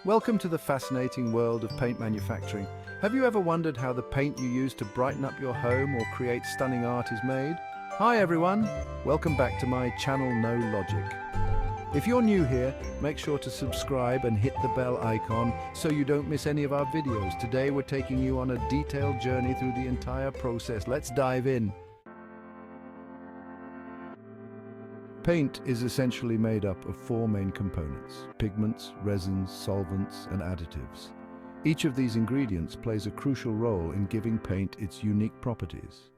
Welcome to the fascinating world of paint manufacturing. Have you ever wondered how the paint you use to brighten up your home or create stunning art is made? Hi everyone, welcome back to my channel No Logic. If you're new here, make sure to subscribe and hit the bell icon so you don't miss any of our videos. Today we're taking you on a detailed journey through the entire process. Let's dive in. Paint is essentially made up of four main components: pigments, resins, solvents, and additives. Each of these ingredients plays a crucial role in giving paint its unique properties.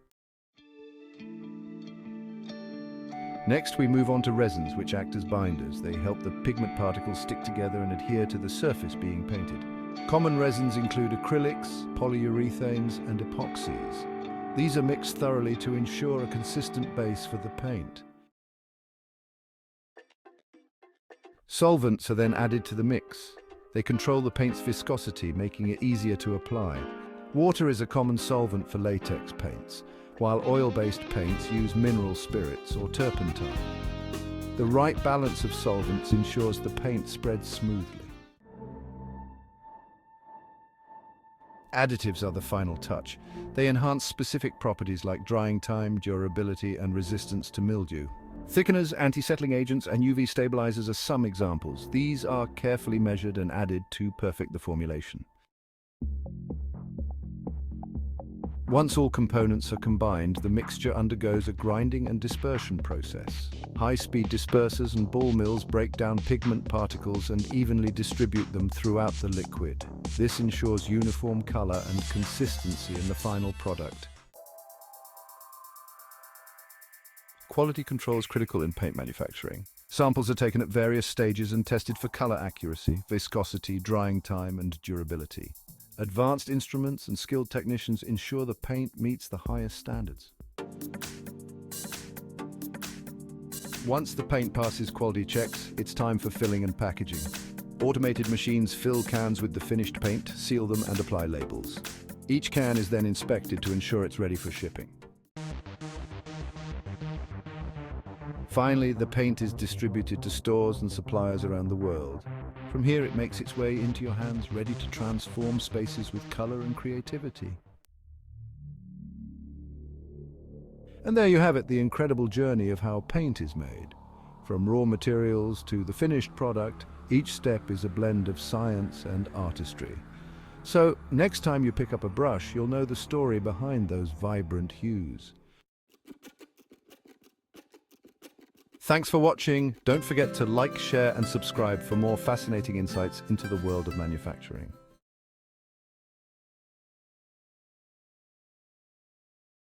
Next, we move on to resins, which act as binders. They help the pigment particles stick together and adhere to the surface being painted. Common resins include acrylics, polyurethanes, and epoxies. These are mixed thoroughly to ensure a consistent base for the paint. Solvents are then added to the mix. They control the paint's viscosity, making it easier to apply. Water is a common solvent for latex paints, while oil-based paints use mineral spirits or turpentine. The right balance of solvents ensures the paint spreads smoothly. Additives are the final touch. They enhance specific properties like drying time, durability, and resistance to mildew. Thickeners, anti-settling agents, and UV stabilizers are some examples. These are carefully measured and added to perfect the formulation. Once all components are combined, the mixture undergoes a grinding and dispersion process. High-speed dispersers and ball mills break down pigment particles and evenly distribute them throughout the liquid. This ensures uniform color and consistency in the final product. Quality control is critical in paint manufacturing. Samples are taken at various stages and tested for color accuracy, viscosity, drying time, and durability. Advanced instruments and skilled technicians ensure the paint meets the highest standards. Once the paint passes quality checks, it's time for filling and packaging. Automated machines fill cans with the finished paint, seal them, and apply labels. Each can is then inspected to ensure it's ready for shipping. Finally, the paint is distributed to stores and suppliers around the world. From here, it makes its way into your hands, ready to transform spaces with color and creativity. And there you have it, the incredible journey of how paint is made. From raw materials to the finished product, each step is a blend of science and artistry. So, next time you pick up a brush, you'll know the story behind those vibrant hues. Thanks for watching. Don't forget to like, share, and subscribe for more fascinating insights into the world of manufacturing.